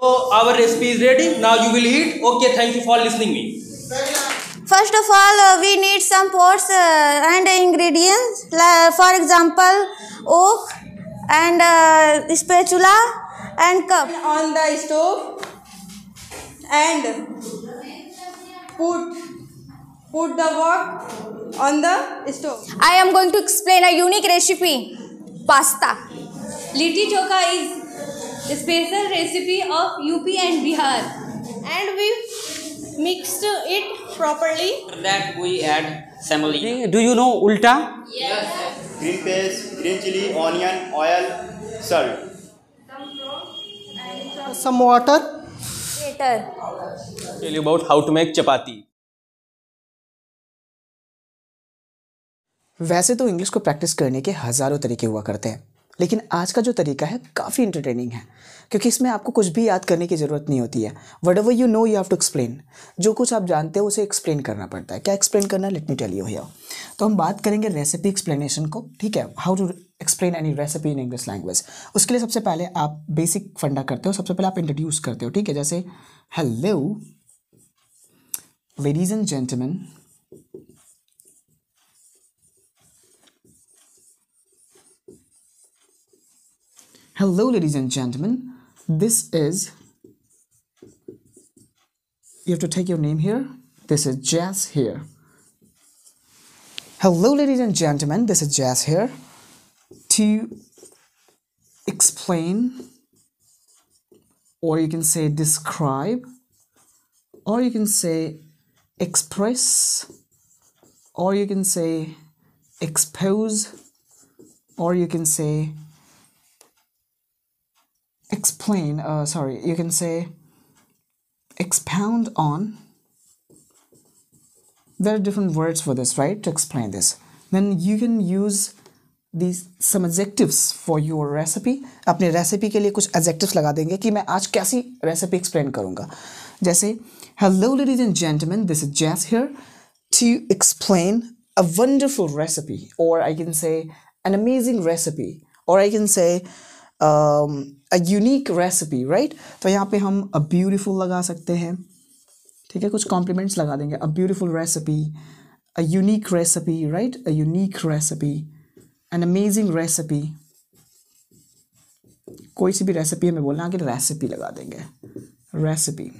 So our recipe is ready. Now you will eat. Okay, thank you for listening me. First of all, we need some pots and ingredients. For example, oak and spatula and cup on the stove, and put the wok on the stove. I am going to explain a unique recipe, pasta. Litti Chokha is a special recipe of UP and Bihar, And we mixed it properly. After that we add semolina. Do you know ulta? Green paste, green chili, onion, oil, salt. Some water. Later. Tell you about how to make chapati. वैसे तो English को practice करने के हज़ारों तरीके हुआ करते हैं, लेकिन आज का जो तरीका है काफ़ी इंटरटेनिंग है, क्योंकि इसमें आपको कुछ भी याद करने की ज़रूरत नहीं होती है. Whatever you know you have to explain. जो कुछ आप जानते हो उसे एक्सप्लेन करना पड़ता है. क्या एक्सप्लेन करना, let me tell you here. तो हम बात करेंगे रेसिपी एक्सप्लेनेशन को. ठीक है, how to explain any recipe in English language. उसके लिए सबसे पहले आप बेसिक फंडा करते हो. सबसे पहले आप इंट्रोड्यूस करते हो. ठीक है, जैसे hello ladies and gentleman, hello ladies and gentlemen, this is, you have to take your name here, this is Jazz here. Hello ladies and gentlemen, this is Jazz here to explain, or you can say describe, or you can say express, or you can say expose, or you can say explain, you can say expound on. There are different words for this, right, to explain this. Then you can use these some adjectives for your recipe. अपने recipe के लिए कुछ adjectives लगा देंगे कि मैं आज कैसी रेसिपी एक्सप्लेन करूँगा. जैसे hello ladies and gentlemen, this is Jazz here to explain a wonderful recipe, or I can say an amazing recipe, or I can say a unique recipe, right? तो यहाँ पे हम a beautiful लगा सकते हैं. ठीक है, कुछ compliments लगा देंगे. A beautiful recipe, a unique recipe, right? A unique recipe, an amazing recipe. कोई सी भी रेसिपी हमें बोलना, आगे रेसिपी लगा देंगे. रेसिपी.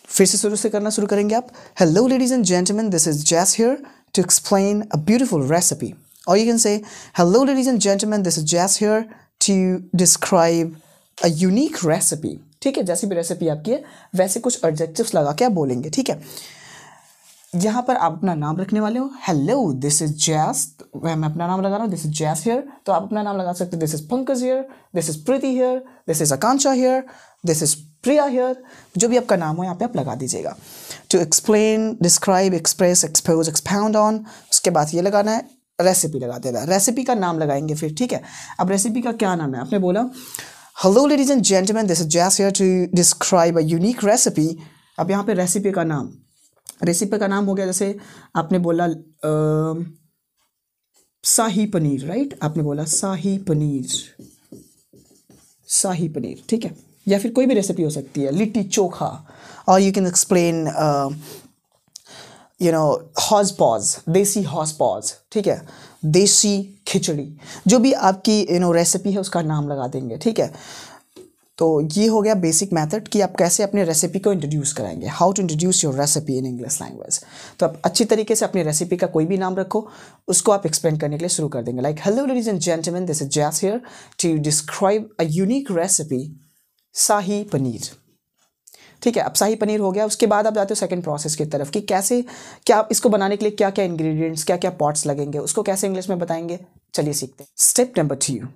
फिर से शुरू से करना शुरू करेंगे आप. Hello ladies and gentlemen, this is Jazz here to explain a beautiful recipe. Or you can say, hello ladies and gentlemen, this is Jazz here to describe a unique recipe. ठीक है, जैसी भी रेसिपी आपकी है वैसे कुछ adjectives लगा के आप बोलेंगे. ठीक है, यहाँ पर आप अपना नाम रखने वाले हो. हेलो दिस इज जैस, मैं अपना नाम लगा रहा हूँ, दिस इज जैस हियर. तो आप अपना नाम लगा सकते हैं. This is Pankaj here, this is Preeti here, this is Akanksha here, this is Priya here. जो भी आपका नाम हो यहाँ पे आप लगा दीजिएगा. To explain, describe, express, expose, expound on. उसके बाद ये लगाना है, रेसिपी लगा देना. रेसिपी का नाम लगाएंगे फिर. ठीक है, अब रेसिपी का क्या नाम है. आपने बोला hello ladies and gentleman, this is Jas here to describe a unique recipe. अब यहाँ पे रेसिपी का नाम, रेसिपी का नाम हो गया, जैसे आपने बोला शाही पनीर, राइट? आपने बोला शाही पनीर, शाही पनीर. ठीक है, या फिर कोई भी रेसिपी हो सकती है. लिट्टी चोखा, और you can explain hodgepodge, desi हॉज pause. ठीक है, देसी खिचड़ी. जो भी आपकी रेसिपी है उसका नाम लगा देंगे. ठीक है, तो ये हो गया बेसिक मेथड कि आप कैसे अपने रेसिपी को इंट्रोड्यूस कराएंगे. How to introduce your recipe in English language. तो आप अच्छी तरीके से अपनी रेसिपी का कोई भी नाम रखो, उसको आप एक्सप्लेन करने के लिए शुरू कर देंगे. Like hello ladies and gentleman, this is Jas here to describe a unique recipe shahi paneer. ठीक है, अब शाही पनीर हो गया. उसके बाद आप जाते हो सेकंड प्रोसेस की तरफ कि कैसे, क्या इसको बनाने के लिए क्या क्या इंग्रेडिएंट्स, क्या क्या पॉट्स लगेंगे, उसको कैसे इंग्लिश में बताएंगे. चलिए सीखते हैं. स्टेप नंबर 2,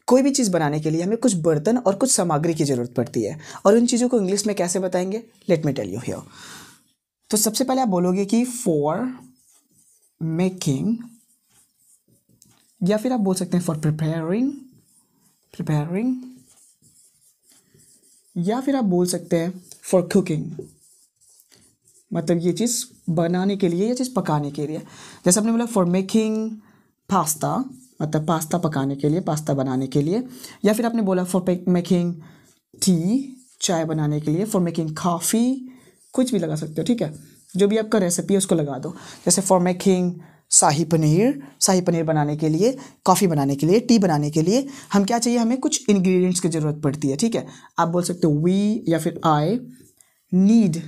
कोई भी चीज़ बनाने के लिए हमें कुछ बर्तन और कुछ सामग्री की ज़रूरत पड़ती है, और उन चीज़ों को इंग्लिश में कैसे बताएंगे. Let me tell you here. तो सबसे पहले आप बोलोगे कि फॉर मेकिंग, या फिर आप बोल सकते हैं फॉर प्रिपेयरिंग, या फिर आप बोल सकते हैं फॉर कुकिंग. मतलब ये चीज़ बनाने के लिए, ये चीज़ पकाने के लिए. जैसे आपने बोला फॉर मेकिंग पास्ता, मतलब पास्ता पकाने के लिए, पास्ता बनाने के लिए. या फिर आपने बोला फॉर मेकिंग टी, चाय बनाने के लिए, फॉर मेकिंग कॉफ़ी, कुछ भी लगा सकते हो, ठीक है, जो भी आपका रेसिपी है उसको लगा दो। जैसे फॉर मेकिंग शाही पनीर बनाने के लिए, कॉफ़ी बनाने के लिए, टी बनाने के लिए हम क्या चाहिए, हमें कुछ इंग्रेडिएंट्स की ज़रूरत पड़ती है, ठीक है। आप बोल सकते हो वी या फिर आई नीड,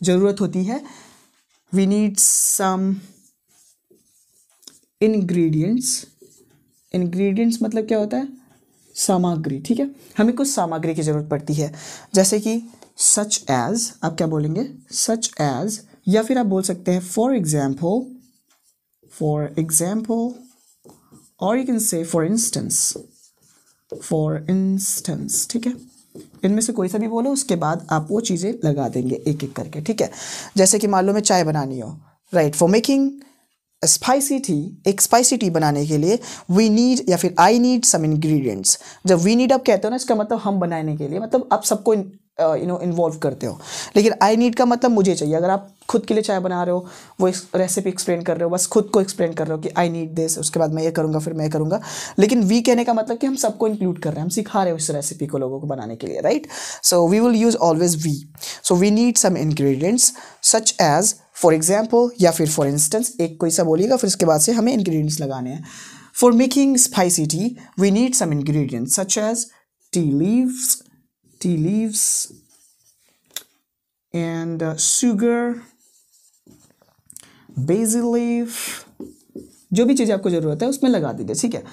ज़रूरत होती है, वी नीड सम इंग्रेडिएंट्स मतलब क्या होता है, सामग्री, ठीक है, हमें कुछ सामग्री की ज़रूरत पड़ती है। जैसे कि सच एज, आप क्या बोलेंगे, सच एज, या फिर आप बोल सकते हैं फॉर एग्जाम्पल, और you can say for instance, ठीक है। इनमें से कोई सा भी बोलो, उसके बाद आप वो चीज़ें लगा देंगे एक एक करके, ठीक है। जैसे कि मान लो मैं चाय बनानी हो, right, for making spicy T, एक स्पाइसी टी बनाने के लिए वी नीड या फिर आई नीड सम इंग्रेडिएंट्स। जब वी नीड आप कहते हो ना, इसका मतलब हम बनाने के लिए, मतलब आप सबको इन्वॉल्व करते हो। लेकिन आई नीड का मतलब मुझे चाहिए। अगर आप खुद के लिए चाय बना रहे हो, वो रेसिपी एक्सप्लेन कर रहे हो, बस खुद को एक्सप्लेन कर रहे हो कि आई नीड दिस, उसके बाद मैं ये करूँगा, फिर मैं ये करूँगा। लेकिन वी कहने का मतलब कि हम सबको इंक्लूड कर रहे हैं, हम सिखा रहे हो इस रेसिपी को लोगों को बनाने के लिए, right. So we will use always we. So we need some ingredients such as, for example या फिर फॉर इंस्टेंस, एक कोई सा बोलिएगा, फिर उसके बाद से हमें इंग्रेडिएंट्स लगाने हैं। For making spicy tea we need some ingredients such as tea leaves and sugar, basil leaf, जो भी चीज़ें आपको ज़रूरत है उसमें लगा दीजिए, ठीक है।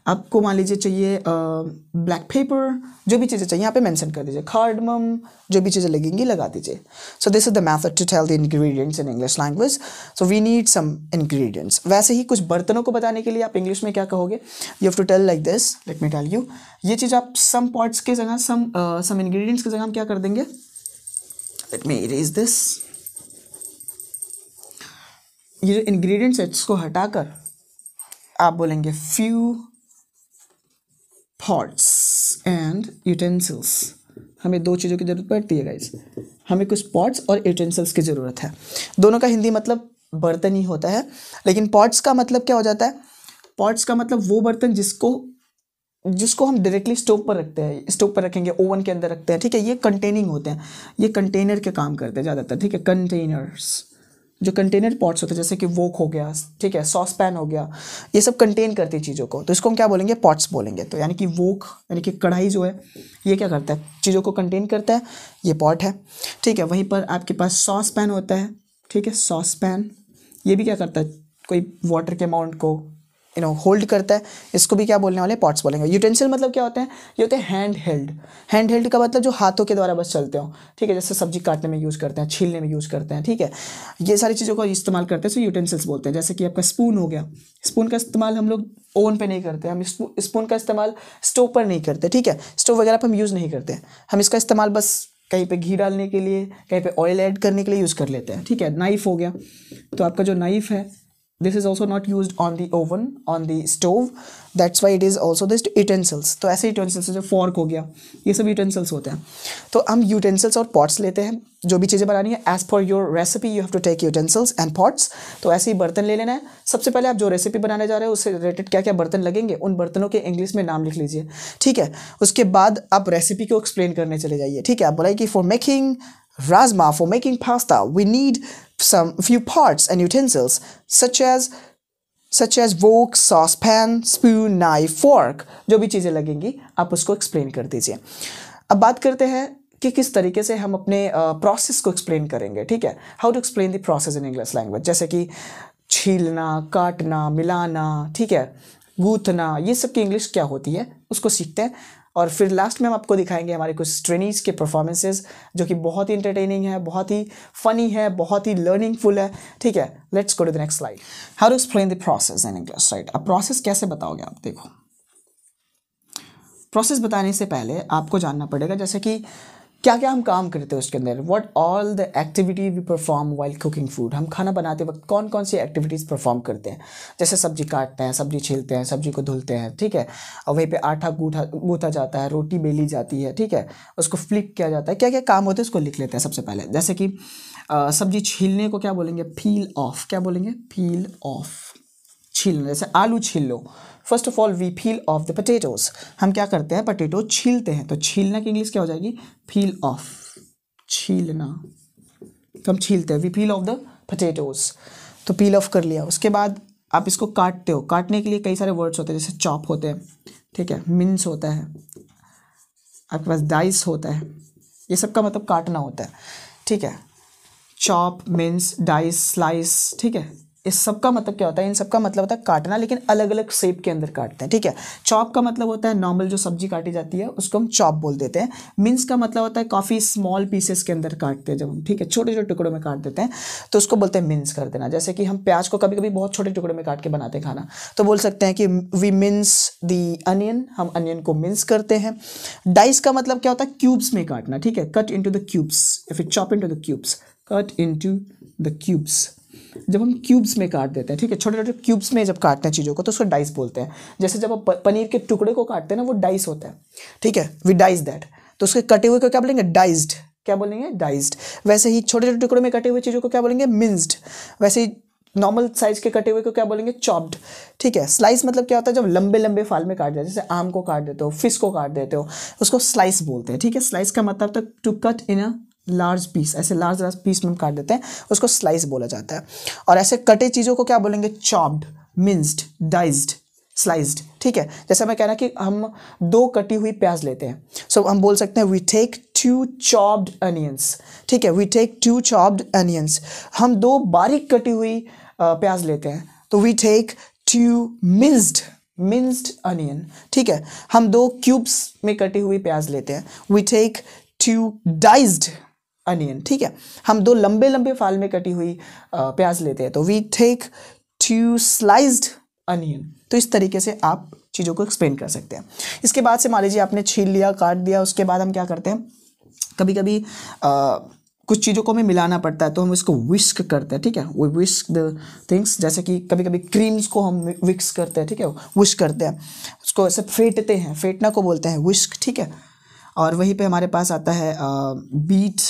आपको मान लीजिए चाहिए ब्लैक पेपर, जो भी चीज़ें चाहिए यहाँ पे मेंशन कर दीजिए, कार्डमम, जो भी चीज़ें लगेंगी लगा दीजिए। So this is the method to tell the ingredients in English language. So we need some ingredients. वैसे ही कुछ बर्तनों को बताने के लिए आप इंग्लिश में क्या कहोगे, you have to tell like this, let me tell you. ये चीज़ आप सम पॉट्स के जगह, सम इंग्रेडिएंट्स की जगह हम क्या कर देंगे, Let me erase this। ये जो इंग्रेडिएंट्स है इसको हटाकर आप बोलेंगे few pots and utensils। हमें दो चीज़ों की ज़रूरत पड़ती है गाइस, हमें कुछ पॉट्स और यूटेंसिल्स की ज़रूरत है। दोनों का हिंदी मतलब बर्तन ही होता है, लेकिन पॉट्स का मतलब क्या हो जाता है, पॉट्स का मतलब वो बर्तन जिसको हम डायरेक्टली स्टोव पर रखते हैं, स्टोव पर रखेंगे, ओवन के अंदर रखते हैं, ठीक है। ये कंटेनिंग होते हैं, ये कंटेनर के काम करते हैं ज़्यादातर, ठीक है। कंटेनर्स, जो कंटेनर पॉट्स होते हैं, जैसे कि वोक हो गया, ठीक है, सॉस पैन हो गया, ये सब कंटेन करती है चीज़ों को, तो इसको हम क्या बोलेंगे, पॉट्स बोलेंगे। तो यानी कि वोक यानी कि कढ़ाई जो है ये क्या करता है, चीज़ों को कंटेन करता है, ये पॉट है, ठीक है। वहीं पर आपके पास सॉस पैन होता है, ठीक है, सॉस पैन, ये भी क्या करता है, कोई वाटर के अमाउंट को होल्ड करता है, इसको भी क्या बोलने वाले, पॉट्स बोलेंगे। यूटेंसिल मतलब क्या होते हैं, ये होते हैं हैंड हेल्ड का मतलब जो हाथों के द्वारा बस चलते हो, ठीक है, जैसे सब्जी काटने में यूज़ करते हैं, छीलने में यूज़ करते हैं, ठीक है, ये सारी चीज़ों को इस्तेमाल करते हैं, तो यूटेंसिल्स बोलते हैं। जैसे कि आपका स्पून हो गया, स्पून का इस्तेमाल हम लोग ओवन पे नहीं करते, हम स्पून का इस्तेमाल स्टोव पर नहीं करते, ठीक है, स्टोव वगैरह पर हम यूज़ नहीं करते, हम इसका इस्तेमाल बस कहीं पे घी डालने के लिए, कहीं पे ऑयल ऐड करने के लिए यूज़ कर लेते हैं, ठीक है। नाइफ हो गया, तो आपका जो नाइफ है, this is also not used on the oven, on the stove, that's why it is also this utensils। तो ऐसे utensils जो fork हो गया, ये सब utensils होते हैं। तो हम utensils और pots लेते हैं, जो भी चीज़ें बनानी है, as per your recipe you have to take utensils and pots। तो ऐसे ही बर्तन ले लेना है। सबसे पहले आप जो रेसिपी बनाने जा रहे हो उससे रिलेटेड क्या क्या बर्तन लगेंगे, उन बर्तनों के इंग्लिश में नाम लिख लीजिए, ठीक है। उसके बाद आप रेसिपी को एक्सप्लेन करने चले जाइए, ठीक है। आप बोला कि for making Rajma, for making pasta, we need some few pots and utensils such as wok, saucepan, spoon, knife, fork। जो भी चीज़ें लगेंगी आप उसको एक्सप्लेन कर दीजिए। अब बात करते हैं कि किस तरीके से हम अपने प्रोसेस को एक्सप्लेन करेंगे, ठीक है। How to explain the process in English language, जैसे कि छीलना, काटना, मिलाना, ठीक है, गूंथना, ये सब की इंग्लिश क्या होती है उसको सीखते हैं। और फिर लास्ट में हम आपको दिखाएंगे हमारे कुछ ट्रेनीज के परफॉर्मेंसेस, जो कि बहुत ही इंटरटेनिंग है, बहुत ही फनी है, बहुत ही लर्निंगफुल है, ठीक है। Let's go to the next slide. How to explain the process in English, right. अब प्रोसेस कैसे बताओगे आप, देखो, प्रोसेस बताने से पहले आपको जानना पड़ेगा जैसे कि क्या क्या हम काम करते हैं उसके अंदर, what all the activity we perform while cooking food. हम खाना बनाते वक्त कौन कौन सी एक्टिविटीज़ परफॉर्म करते हैं, जैसे सब्जी काटते हैं, सब्जी छीलते हैं, सब्जी को धुलते हैं, ठीक है, और वहीं पे आटा गूँथा जाता है, रोटी बेली जाती है, ठीक है, उसको फ्लिप किया जाता है, क्या क्या काम होते हैं उसको लिख लेते हैं सबसे पहले। जैसे कि सब्जी छीलने को क्या बोलेंगे, पील ऑफ, क्या बोलेंगे, पील ऑफ। छीलना, जैसे आलू छील लो। First of all we peel off the potatoes, हम क्या करते हैं, पोटैटो छीलते हैं। तो छीलना की इंग्लिश क्या हो जाएगी, पील ऑफ, छीलना। तो हम छीलते हैं, we peel off the potatoes, तो पील ऑफ कर लिया। उसके बाद आप इसको काटते हो, काटने के लिए कई सारे वर्ड्स होते हैं, जैसे चॉप होते हैं, ठीक है, मिन्स होता है, आपके पास डाइस होता है, ये सब का मतलब काटना होता है, ठीक है। चॉप, मिन्स, डाइस, स्लाइस, ठीक है, इस सब का मतलब क्या होता है, इन सब का मतलब होता है काटना, लेकिन अलग अलग शेप के अंदर काटते हैं, ठीक है। चॉप का मतलब होता है नॉर्मल जो सब्जी काटी जाती है उसको हम चॉप बोल देते हैं। मिन्स का मतलब होता है काफ़ी स्मॉल पीसेस के अंदर काटते हैं जब हम, ठीक है, छोटे छोटे टुकड़ों में काट देते हैं तो उसको बोलते हैं मिन्स कर देना। जैसे कि हम प्याज को कभी कभी बहुत छोटे टुकड़ों में काट के बनाते हैं खाना, तो बोल सकते हैं कि वी मिन्स दी अनियन, हम अनियन को मिन्स करते हैं। डाइस का मतलब क्या होता है, क्यूब्स में काटना, ठीक है, cut into the cubes, if you chop into the cubes, cut into the cubes, जब हम क्यूब्स में काट देते हैं, ठीक है, छोटे छोटे क्यूब्स में जब काटते हैं चीज़ों को तो उसको डाइस बोलते हैं। जैसे जब आप पनीर के टुकड़े को काटते हैं ना, वो डाइस होता है, ठीक है, वी डाइस दैट, तो उसके कटे हुए को क्या बोलेंगे, डाइस्ड, क्या बोलेंगे, डाइस्ड। वैसे ही छोटे छोटे टुकड़ों में कटे हुए चीज़ों को क्या बोलेंगे, मिन्स्ड। वैसे ही नॉर्मल साइज के कटे हुए को क्या बोलेंगे, चॉप्ड, ठीक है। स्लाइस मतलब क्या होता है, जब लंबे लंबे फाल में काट जाते हैं, जैसे आम को काट देते हो, फिश को काट देते हो, उसको स्लाइस बोलते हैं, ठीक है। स्लाइस का मतलब तक to cut in a large piece, ऐसे लार्ज लार्ज पीस में हम काट देते हैं, उसको स्लाइस बोला जाता है। और ऐसे कटे चीज़ों को क्या बोलेंगे, चॉप्ड, मिन्स्ड, डाइस्ड, स्लाइस्ड, ठीक है। जैसे मैं कह रहा कि हम 2 कटी हुई प्याज लेते हैं, सो हम बोल सकते हैं वी टेक 2 चॉप्ड अनियंस, ठीक है, वी टेक 2 चॉप्ड अनियंस। हम 2 बारीक कटी हुई प्याज लेते हैं तो वी टेक 2 मिन्स्ड अनियन, ठीक है। हम 2 क्यूब्स में कटी हुई प्याज लेते हैं, वी टेक 2 डाइस्ड अनियन, ठीक है। हम 2 लंबे लंबे फाल में कटी हुई प्याज लेते हैं तो वी टेक 2 स्लाइस्ड अनियन। तो इस तरीके से आप चीज़ों को एक्सप्लेन कर सकते हैं। इसके बाद से मान लीजिए आपने छील लिया, काट दिया, उसके बाद हम क्या करते हैं, कभी कभी कुछ चीज़ों को हमें मिलाना पड़ता है तो हम इसको विस्क करते हैं, ठीक है, वो विस्क द थिंग्स। जैसे कि कभी कभी क्रीम्स को हम विस्क करते हैं, ठीक है, विस्क करते हैं, उसको ऐसे फेंटते हैं, फेंटना को बोलते हैं विस्क, ठीक है। और वहीं पे हमारे पास आता है बीट,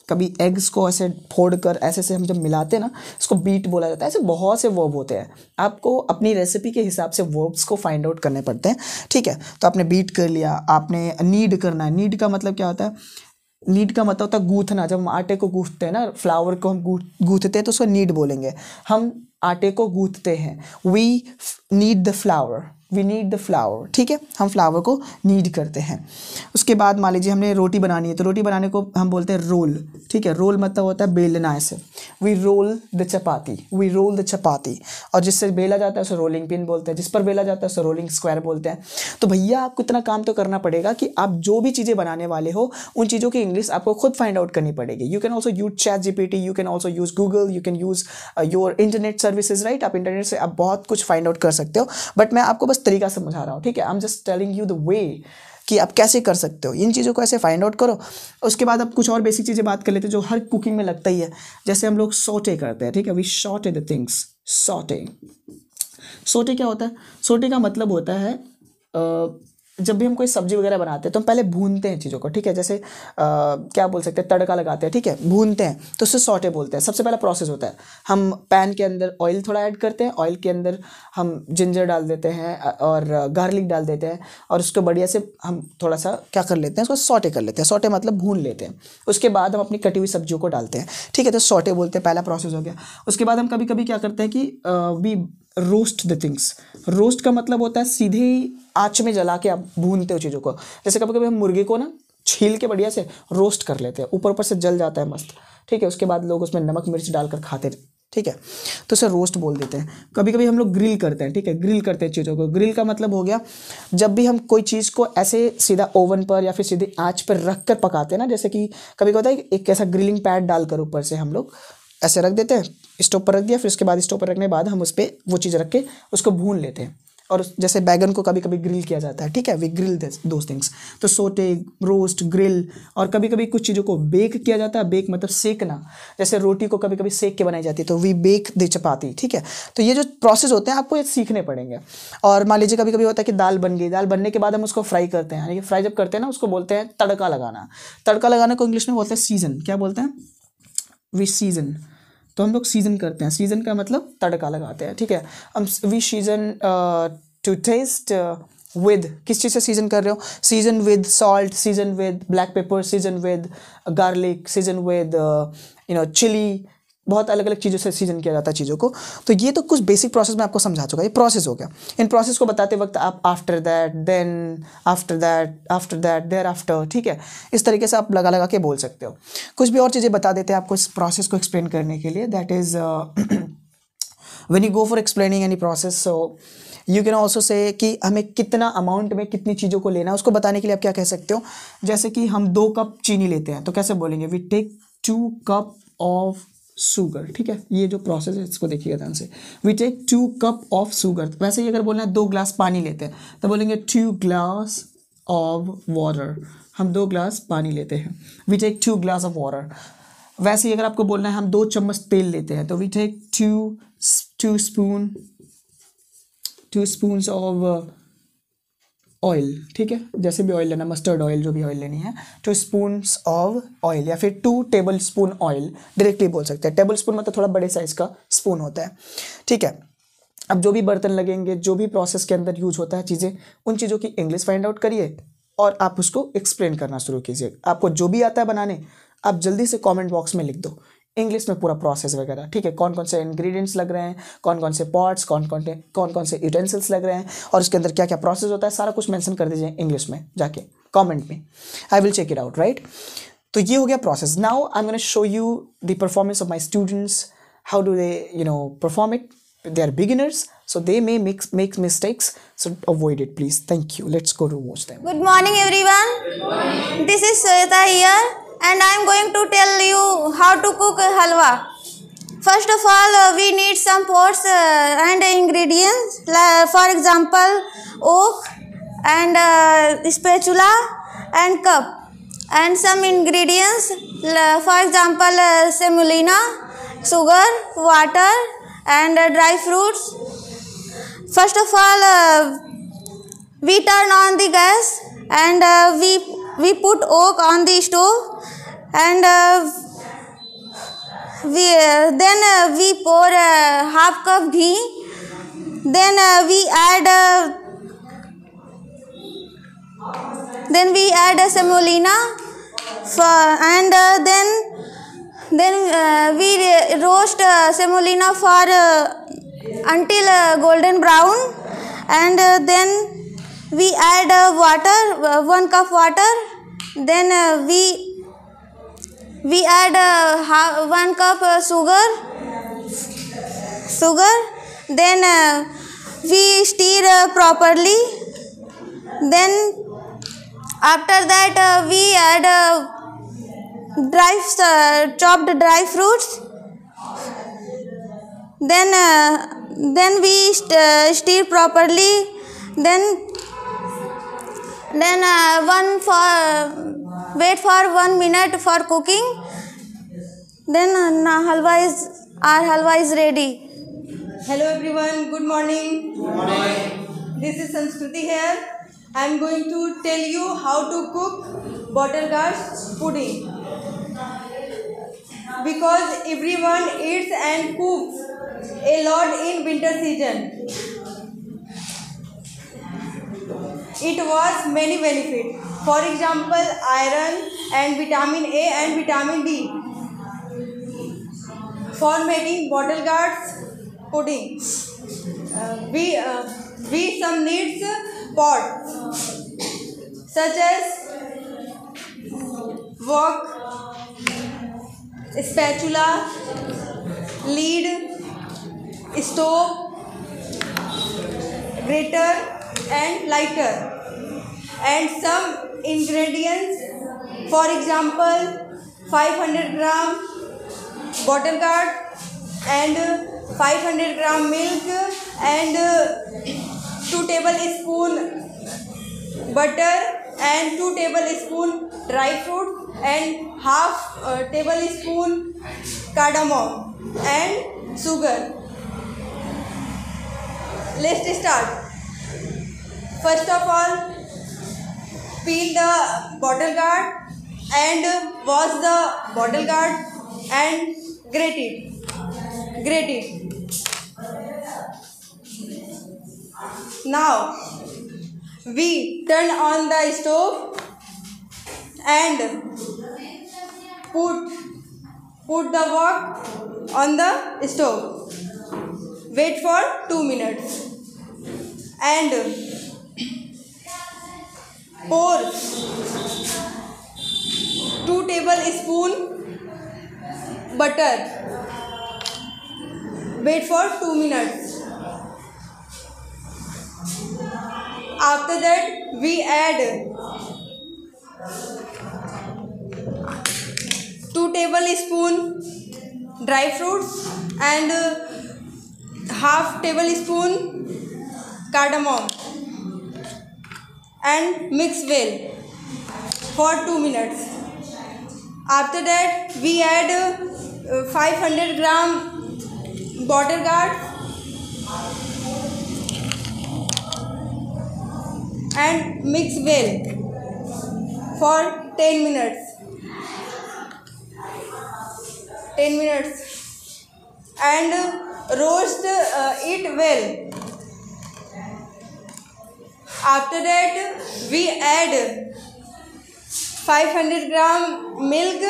कभी एग्स को ऐसे फोड़ कर ऐसे से हम जब मिलाते हैं ना, इसको बीट बोला जाता है। ऐसे बहुत से वर्ब होते हैं, आपको अपनी रेसिपी के हिसाब से वर्ब्स को फाइंड आउट करने पड़ते हैं, ठीक है। तो आपने बीट कर लिया, आपने नीड करना है। नीड का मतलब क्या होता है, नीड का मतलब होता है गूँथना। जब हम आटे को गूँथते हैं ना, फ्लावर को हम गूँथते हैं तो उसको नीड बोलेंगे। हम आटे को गूँथते हैं, we need the flour, we need the flour, ठीक है, हम फ्लावर को नीड करते हैं। उसके बाद मान लीजिए हमने रोटी बनानी है तो रोटी बनाने को हम बोलते हैं रोल, ठीक है। रोल मतलब होता है बेलना, ऐसे we roll the chapati, we roll the chapati. और जिससे बेला जाता है उसे रोलिंग पिन बोलते हैं, जिस पर बेला जाता है उसे रोलिंग स्क्वायर बोलते हैं। तो भैया आपको इतना काम तो करना पड़ेगा कि आप जो भी चीज़ें बनाने वाले हो उन चीज़ों की इंग्लिश आपको खुद फाइंड आउट करनी पड़ेगी। You can also use ChatGPT, you can also use Google, you can use your internet services, right. आप इंटरनेट से आप बहुत कुछ फाइंड आउट कर सकते हो, बट मैं आपको बस तरीका समझा रहा हूँ, ठीक है। I am just telling you the way कि आप कैसे कर सकते हो इन चीज़ों को, ऐसे फाइंड आउट करो। उसके बाद अब कुछ और बेसिक चीज़ें बात कर लेते हैं जो हर कुकिंग में लगता ही है। जैसे हम लोग सॉटे करते हैं, ठीक है, we saute the things, saute. Saute क्या होता है, सॉटे का मतलब होता है जब भी हम कोई सब्जी वगैरह बनाते हैं तो हम पहले भूनते हैं चीज़ों को, ठीक है। जैसे क्या बोल सकते हैं, तड़का लगाते हैं, ठीक है, भूनते हैं तो उससे सॉटे बोलते हैं। सबसे पहला प्रोसेस होता है, हम पैन के अंदर ऑयल थोड़ा ऐड करते हैं, ऑयल के अंदर हम जिंजर डाल देते हैं और गार्लिक डाल देते हैं और उसको बढ़िया से हम थोड़ा सा क्या कर लेते हैं, उसको सॉटे कर लेते हैं। सॉटे मतलब भून लेते हैं। उसके बाद हम अपनी कटी हुई सब्जियों को डालते हैं, ठीक है, तो सॉटे बोलते हैं, पहला प्रोसेस हो गया। उसके बाद हम कभी कभी क्या करते हैं कि we roast the things. Roast का मतलब होता है सीधे ही आँच में जला के आप भूनते हो चीज़ों को। जैसे कभी कभी हम मुर्गे को ना छील के बढ़िया से रोस्ट कर लेते हैं, ऊपर ऊपर से जल जाता है मस्त, ठीक है। उसके बाद लोग उसमें नमक मिर्च डालकर खाते, ठीक है, तो उसे रोस्ट बोल देते हैं। कभी कभी हम लोग ग्रिल करते हैं, ठीक है, ग्रिल करते हैं चीज़ों को। ग्रिल का मतलब हो गया जब भी हम कोई चीज़ को ऐसे सीधा ओवन पर या फिर सीधे आँच पर रख कर पकाते हैं ना, जैसे कि कभी होता है एक ऐसा ग्रिलिंग पैड डालकर ऊपर से हम लोग ऐसे रख देते हैं, स्टोव पर रख दिया, फिर उसके बाद स्टोव पर रखने के बाद हम उस पर वो चीज़ रख के उसको भून लेते हैं। और जैसे बैगन को कभी कभी ग्रिल किया जाता है, ठीक है, वी ग्रिल दोस थिंग्स। तो सोटे, रोस्ट, ग्रिल। और कभी कभी कुछ चीज़ों को बेक किया जाता है। बेक मतलब सेकना, जैसे रोटी को कभी कभी सेक के बनाई जाती है तो वी बेक द चपाती, ठीक है। तो ये जो प्रोसेस होते हैं आपको ये सीखने पड़ेंगे। और मान लीजिए कभी कभी होता है कि दाल बन गई, दाल बनने के बाद हम उसको फ्राई करते हैं, यानी कि फ्राई जब करते हैं ना उसको बोलते हैं तड़का लगाना। तड़का लगाने को इंग्लिश में बोलते हैं सीजन। क्या बोलते हैं, वी सीजन, तो हम लोग सीजन करते हैं, सीजन का मतलब तड़का लगाते हैं, ठीक है। हम we season to taste with, किस चीज़ से सीजन कर रहे हो, season with salt, season with black pepper, season with garlic, season with chili, बहुत अलग अलग चीज़ों से सीजन किया जाता है चीज़ों को। तो ये तो कुछ बेसिक प्रोसेस मैं आपको समझा चुका, ये प्रोसेस हो गया। इन प्रोसेस को बताते वक्त आप after that, then, after that, thereafter, ठीक है, इस तरीके से आप लगा लगा के बोल सकते हो। कुछ भी और चीज़ें बता देते हैं आपको इस प्रोसेस को एक्सप्लेन करने के लिए, that is when you go for explaining any process, so you can also say कि हमें कितना अमाउंट में कितनी चीज़ों को लेना है, उसको बताने के लिए आप क्या कह सकते हो। जैसे कि हम 2 कप चीनी लेते हैं तो कैसे बोलेंगे, we take 2 cup of sugar, ठीक है। ये जो प्रोसेस है इसको देखिएगा ध्यान से, we take 2 cup of sugar. वैसे ही अगर बोलना है 2 ग्लास पानी लेते हैं तो बोलेंगे 2 ग्लास ऑफ वाटर, हम 2 ग्लास पानी लेते हैं, we take 2 glass of water. वैसे ही अगर आपको बोलना है हम 2 चम्मच तेल लेते हैं तो we take 2 spoons of oil, ठीक है, जैसे भी ऑयल लेना, मस्टर्ड ऑयल, जो भी ऑयल लेनी है, 2 स्पून्स ऑफ ऑयल, या फिर 2 टेबल स्पून ऑयल, डायरेक्टली बोल सकते हैं। टेबल स्पून मतलब थोड़ा बड़े साइज़ का स्पून होता है, ठीक है। अब जो भी बर्तन लगेंगे, जो भी प्रोसेस के अंदर यूज होता है चीज़ें, उन चीज़ों की इंग्लिश फाइंड आउट करिए और आप उसको एक्सप्लेन करना शुरू कीजिए। आपको जो भी आता है बनाने, आप जल्दी से कॉमेंट बॉक्स में लिख दो इंग्लिश में पूरा प्रोसेस वगैरह, ठीक है, कौन कौन से इंग्रेडिएंट्स लग रहे हैं, कौन कौन से पॉट्स, कौन कौन से यूटेंसिल्स लग रहे हैं और उसके अंदर क्या क्या प्रोसेस होता है, सारा कुछ मेंशन कर दीजिए इंग्लिश में जाके कमेंट में, I will check it out, right. तो ये हो गया process. Now I am gonna show you the performance of my students, how do they perform it. They are beginners, so they may make mistakes, so avoid it please. Thank you. Let's go to watch them. Good morning, everyone. Good morning. This is Sweta here, and I am going to tell you how to cook halwa. First of all, we need some pots and ingredients. For example, oak and spatula and cup, and some ingredients. For example, semolina, sugar, water, and dry fruits. First of all, we turn on the gas and we put oak on the stove, and then we pour half cup ghee. Then we add semolina, and then we roast semolina for until golden brown, and then we add water, 1 cup water. Then we add 1 cup sugar. Then we stir properly. Then after that we add chopped dry fruits. Then we stir properly. Then wait for 1 minute for cooking. Then our halwa is ready. Hello everyone, good morning. Good morning. This is Sanskruti here. I am going to tell you how to cook bottle gourd pudding. Because everyone eats and cooks a lot in winter season. It was many benefits. For example, iron and vitamin A and vitamin D. For making bottle gourd pudding, we some needs pot such as wok, spatula, lid, stove, grater and lighter, and some ingredients. For example, 500 gram bottle gourd and 500 gram milk and 2 tablespoon butter and 2 tablespoon dry fruit and half tablespoon cardamom and sugar. Let's start. First of all, peel the bottle gourd and wash the bottle gourd and grate it. grate it. Now we turn on the stove and put the wok on the stove. Wait for 2 minutes and pour 2 tablespoons butter. Wait for 2 minutes. After that we add 2 tablespoons dry fruits and half tablespoon cardamom and mix well for 2 minutes. After that we add 500 gram butter gourd and mix well for 10 minutes. 10 minutes and roast it well. After that we add 500 gram milk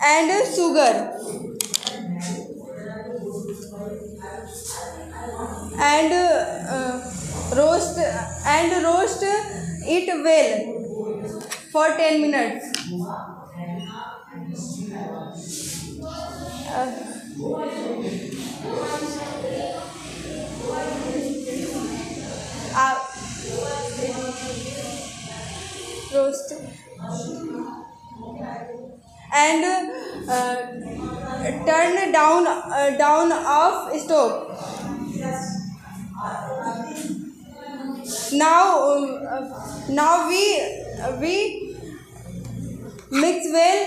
and sugar and roast it well for 10 minutes. Roast and turn down off stove. Now we mix well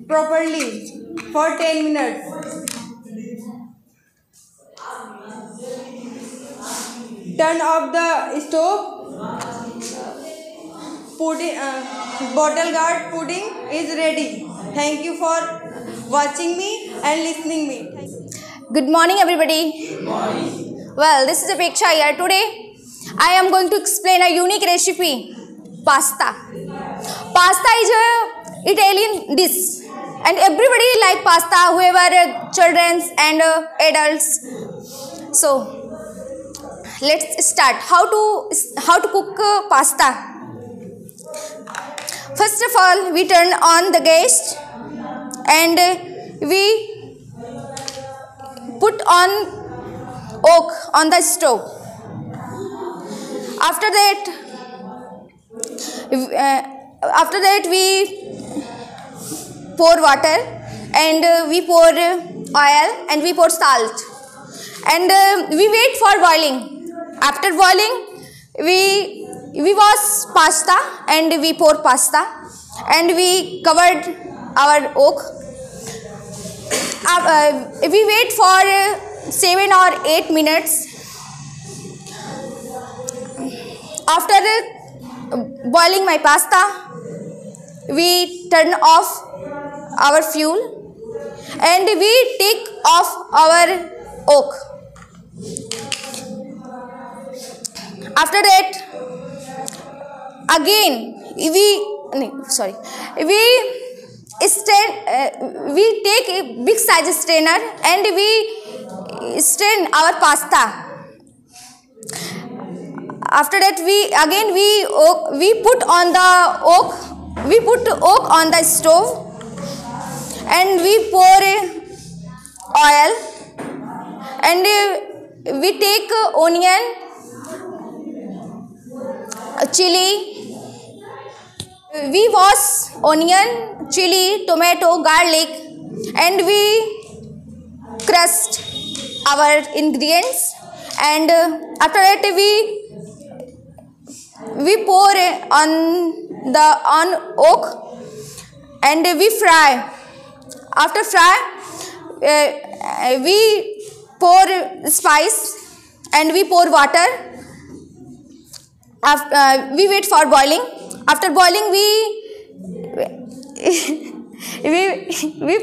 properly for 10 minutes. Turn off the stove. Bottle gourd pudding is ready. Thank you for watching me and listening me. Good morning, everybody. Good morning. Well, this is Apeksha here. Today, I am going to explain a unique recipe, pasta. Pasta is a Italian dish, and everybody like pasta, whoever children and adults. So, let's start. How to cook pasta? First of all, we turn on the gas and we put on oak on the stove. After that we pour water and we pour oil and we pour salt and we wait for boiling. After boiling, we wash pasta and we pour pasta and we covered our oak. We wait for 7 or 8 minutes. After boiling my pasta, we turn off our fuel and we take off our oak. After that, again we take a big size strainer and we strain our pasta. After that we put oak on the stove and we pour oil and we take onion, chili. We wash onion, chili, tomato, garlic and we crushed our ingredients and after that we pour on oak and we fry. After fry, we pour spice and we pour water. We wait for boiling. After boiling, we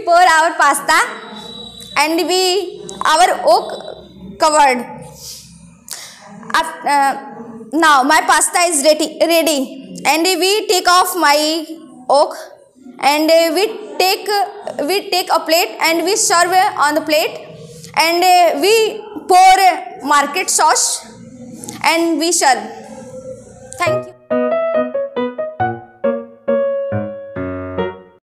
pour our pasta and our oak covered. Now my pasta is ready, and we take off my oak, and we take a plate and we serve on the plate, and we pour market sauce and we serve. Thank you.